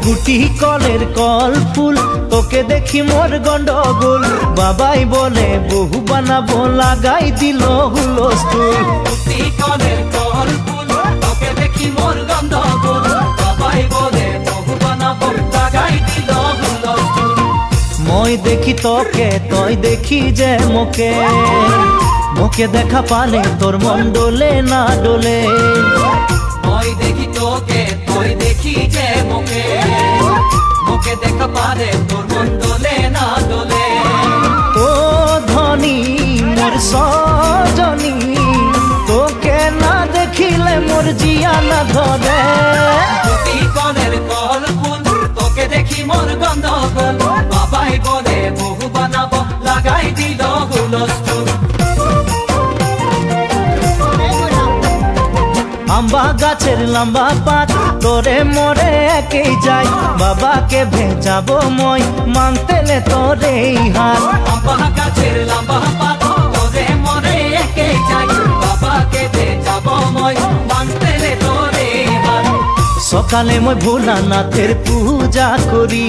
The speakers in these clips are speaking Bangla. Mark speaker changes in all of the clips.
Speaker 1: গুটি কলের কল ফুল তোকে দেখি মোর গন্ডগোল বাবাই বলে বহু বানাবো লাগাই দিল হুলস্থুল
Speaker 2: গুটি কলের কল ফুল তোকে দেখি মোর গন্ডগোল বাবাই বলে বহু বানাবো লাগাই দিল হুলস্থুল
Speaker 1: মই দেখি তোকে তই দেখি যে মোকে মোকে দেখা পালে তোর মন ডোলে না ডোলে
Speaker 2: মই দেখি তোকে তুই দেখি যে মোকে মোকে দেখা পারে তোর মন ডোলে না ডোলে
Speaker 1: ও ধনী মোর সজনী তোকে না দেখিলে মোর জিয়া না ধরে
Speaker 2: গুটি কলের কল ফুল তোকে দেখি মোর গন্ডগোল বাবাই বলে বহু বানাবো লাগাই দিল হুলস্থুল
Speaker 1: আম্বা গাছের লম্বা পাত তোরে মোরে একেই যাই বাবাকে ভেজাবো মই মানতেলে তোরে হাত
Speaker 2: আম্বা গাছের লম্বা পাত তোরে মোরে একেই যাই বাবাকে ভেজাবো মই মানতেলে তোরে হাত
Speaker 1: সকালে মই ভোলানাথের পূজা করি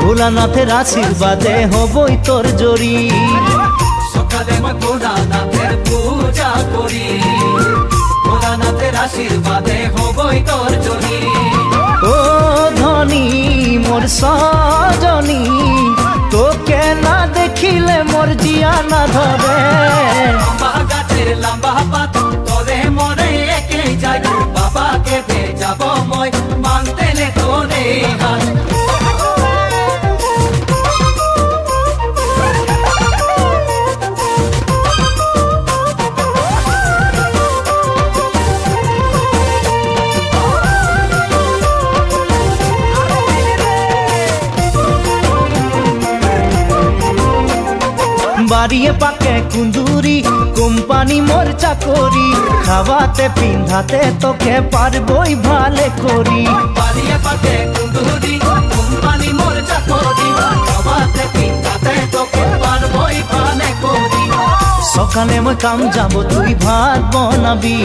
Speaker 1: ভোলানাথের আশীর্বাদে হবই তোর জড়ি
Speaker 2: সকালে মই ভোলানাথের পূজা করি ভোলানাথের আশীর্বাদে হবই তোর জড়ি
Speaker 1: ও ধনী মোর সজনী তোকে না দেখিলে মোর জিয়া না ধরে
Speaker 2: আম্বা গাছের লম্বা পাত তোরে মোরে একেই যাই বাবাকে ভেজাবো মই মানতেলে তোরে হাত
Speaker 1: বাড়িয়ে পাকে কুন্দুরি কোম্পানি মোর চাকরি খাওয়াতে পিন্ধাতে তোকে পারবই ভালে করি
Speaker 2: বাড়িয়ে পাকে কুন্দুরি কোম্পানি মোর চাকরি খাওয়াতে পিন্ধাতে তোকে পারবই ভালে করি
Speaker 1: সকালে মই কাম যাব তুই ভাত বনাবি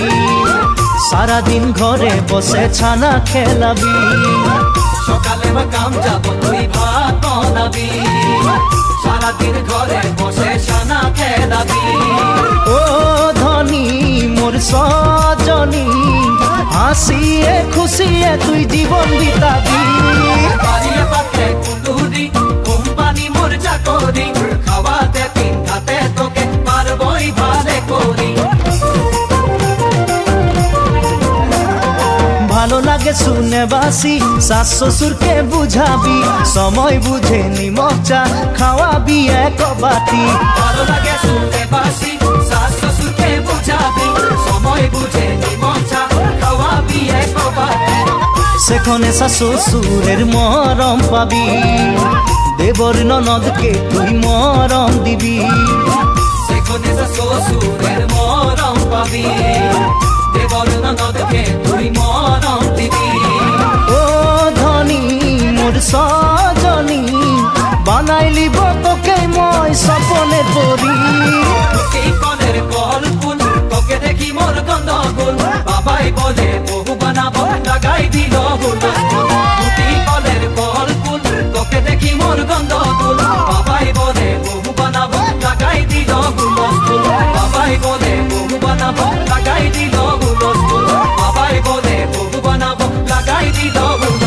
Speaker 1: সারাদিন ঘরে বসে ছানা খেলাবি
Speaker 2: সকালে মই কাম যাব তুই ভাত বনাবি সারাদিন ঘরে বসে ছানা খেলাবি
Speaker 1: ও ধনী মোর সজনী হাসিয়ে খুশিয়ে তুই জীবন বিতাবি
Speaker 2: বাড়িয়ে পাকে কুন্দুরি কোম্পানি মোর চাকরি খাওয়াতে পিন্ধাতে তোকে পারবই ভালে করি
Speaker 1: ভালো লাগে শুনে বাসি শাশ শ্বশুরকে বুঝাবি সময় বুঝে নিমক চা খাওয়াবি এক বাটি
Speaker 2: ভালো লাগে শুনতে বাসি শাশ শ্বশুরকে বুঝাবি সময় বুঝে নিমক চা খাওয়াবি এক বাটি
Speaker 1: সেখানে শাশ শ্বশুরের মরম পাবি দেবর ননদকে তুই মরম দিবি
Speaker 2: সেখানে শ্বশুরের মরম পাবি দেবর ননদকে তুই মরম দিবি
Speaker 1: ও ধনী মোর সজনী বানাইলিব তোকে মই স্বপনে পরি
Speaker 2: গুটি কলের কল ফুল তোকে দেখি মোর গন্ডগোল বাবাই বলে বহু বানাবো লাগাই দিল হুলস্থুল গুটি কলের কল ফুল তোকে দেখি মোর গন্ডগোল বাবাই বলে বহু বানাবো লাগাই দিল হুলস্থুল বাবাই বলে বহু বানাবো লাগাই দিল হুলস্থুল বাবাই বলে বহু বানাবো লাগাই দিল হুলস্থুল